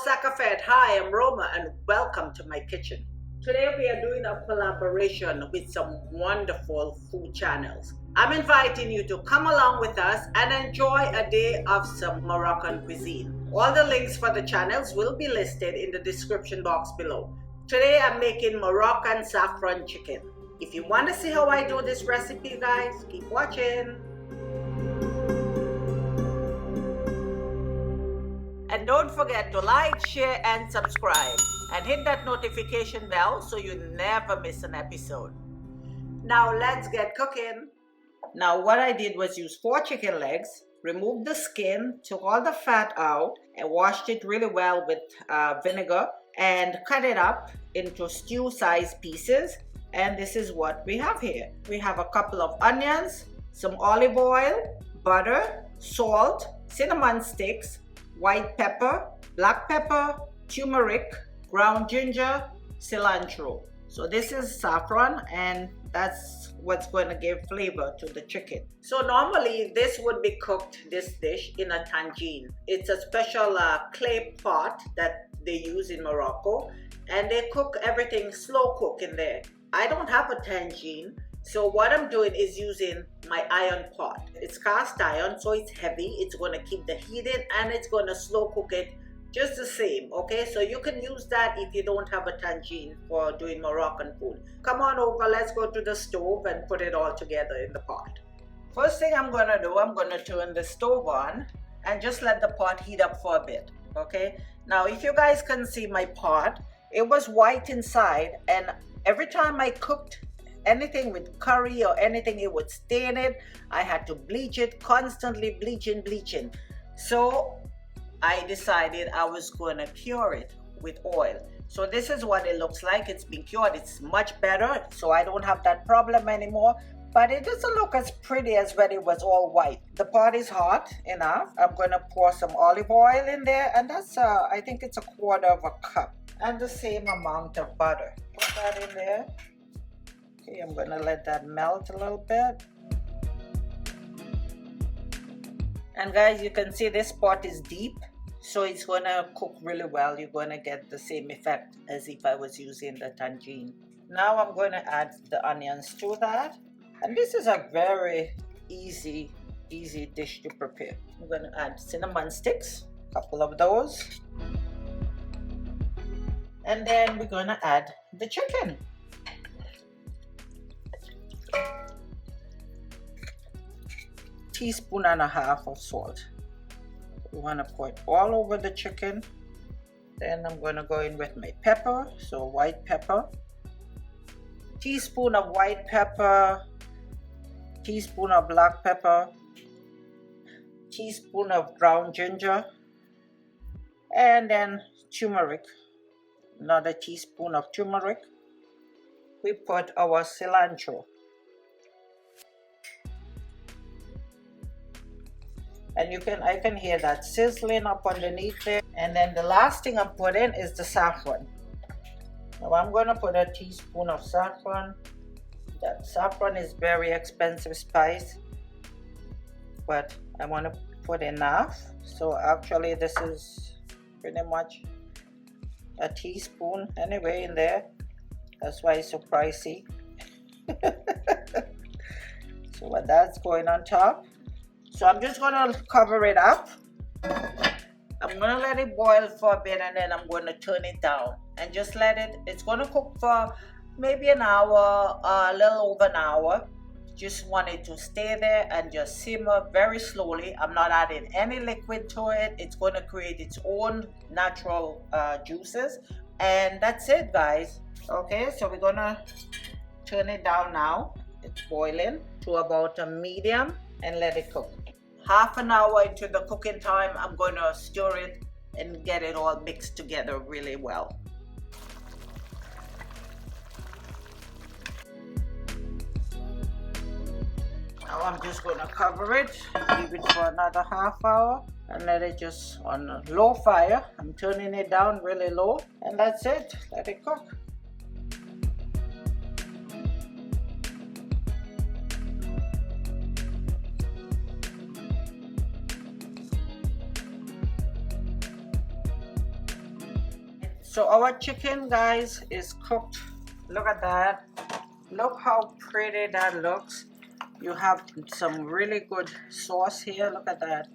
SakaFet. Hi, I'm Roma and welcome to my kitchen. Today we are doing a collaboration with some wonderful food channels. I'm inviting you to come along with us and enjoy a day of some Moroccan cuisine. All the links for the channels will be listed in the description box below. Today I'm making Moroccan Saffron Chicken. If you want to see how I do this recipe, guys, keep watching. And don't forget to like, share, and subscribe. And hit that notification bell so you never miss an episode. Now let's get cooking. Now what I did was use 4 chicken legs, removed the skin, took all the fat out, and washed it really well with vinegar, and cut it up into stew-sized pieces. And this is what we have here. We have a couple of onions, some olive oil, butter, salt, cinnamon sticks, white pepper, black pepper, turmeric, ground ginger, cilantro. So this is saffron, and that's what's going to give flavor to the chicken. So normally this would be cooked, this dish, in a tangine. It's a special clay pot that they use in Morocco, and they cook everything slow cook in there. I don't have a tangine, so what I'm doing is using my iron pot. It's cast iron, so it's heavy. It's going to keep the heat in, and it's going to slow cook it just the same, okay? So you can use that if you don't have a tangine for doing Moroccan food. Come on over, let's go to the stove and put it all together in the pot. First thing I'm going to do, I'm going to turn the stove on and just let the pot heat up for a bit, okay? Now, if you guys can see my pot, it was white inside, and every time I cooked anything with curry or anything, it would stain it. I had to bleach it, constantly bleaching. So I decided I was going to cure it with oil. So this is what it looks like. It's been cured. It's much better, so I don't have that problem anymore. But it doesn't look as pretty as when it was all white. The pot is hot enough. I'm going to pour some olive oil in there, and that's I think it's 1/4 cup, and the same amount of butter. Put that in there. Okay, I'm going to let that melt a little bit. And guys, you can see this pot is deep, so it's going to cook really well. You're going to get the same effect as if I was using the tangine. Now I'm going to add the onions to that. And this is a very easy dish to prepare. I'm going to add cinnamon sticks, a couple of those. And then we're going to add the chicken. Teaspoon and a half of salt. We want to pour it all over the chicken. Then I'm going to go in with my pepper, so white pepper. Teaspoon of white pepper, teaspoon of black pepper, teaspoon of ground ginger, and then turmeric. Another teaspoon of turmeric. We put our cilantro. And I can hear that sizzling up underneath there. And then the last thing I'm putting is the saffron. Now I'm going to put a teaspoon of saffron. That saffron is very expensive spice, but I want to put enough. So actually this is pretty much a teaspoon anyway in there. That's why it's so pricey. So what that's going on top. So I'm just going to cover it up. I'm going to let it boil for a bit, and then I'm going to turn it down and just let it, it's going to cook for maybe an hour, a little over an hour. Just want it to stay there and just simmer very slowly. I'm not adding any liquid to it. It's going to create its own natural juices. And that's it, guys. Okay, so we're going to turn it down now. It's boiling to about a medium and let it cook. Half an hour into the cooking time, I'm going to stir it and get it all mixed together really well. Now I'm just going to cover it, leave it for another half hour, and let it just on a low fire. I'm turning it down really low, and that's it. Let it cook. So our chicken, guys, is cooked. Look at that. Look how pretty that looks. You have some really good sauce here. Look at that.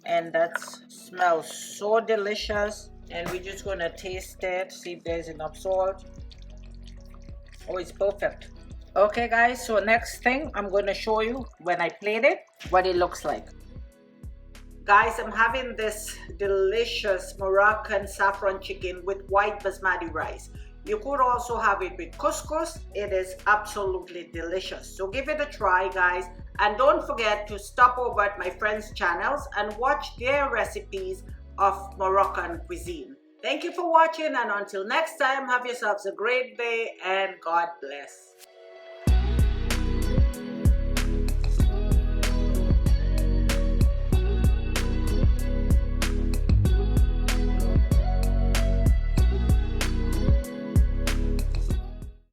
And that smells so delicious. And we're just gonna taste it, see if there's enough salt. Oh, it's perfect. Okay guys, so next thing I'm gonna show you when I plate it, what it looks like. Guys, I'm having this delicious Moroccan saffron chicken with white basmati rice. You could also have it with couscous. It is absolutely delicious. So give it a try, guys. And don't forget to stop over at my friends' channels and watch their recipes of Moroccan cuisine. Thank you for watching, and until next time, have yourselves a great day and God bless.